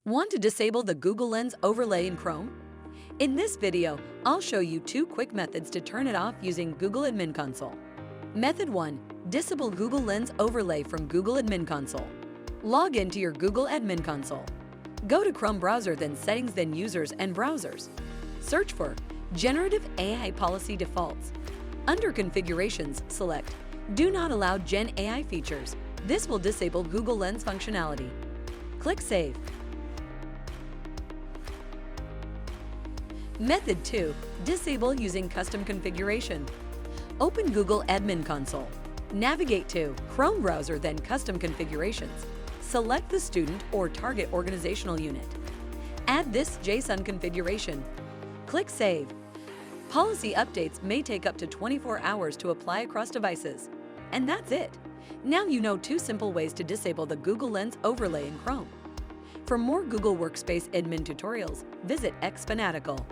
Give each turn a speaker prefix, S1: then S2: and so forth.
S1: Want to disable the Google Lens overlay in Chrome? In this video, I'll show you 2 quick methods to turn it off using Google Admin Console. Method 1. Disable Google Lens overlay from Google Admin Console. Log into your Google Admin Console. Go to Chrome browser, then Settings, then Users and Browsers. Search for Generative AI Policy Defaults. Under Configurations, select Do Not Allow Gen AI Features. This will disable Google Lens functionality. Click Save. Method 2. Disable using custom configuration. Open Google Admin Console. Navigate to Chrome browser, then Custom Configurations. Select the student or target organizational unit. Add this JSON configuration. Click Save. Policy updates may take up to 24 hours to apply across devices. And that's it. Now you know 2 simple ways to disable the Google Lens overlay in Chrome. For more Google Workspace admin tutorials, visit Xfanatical.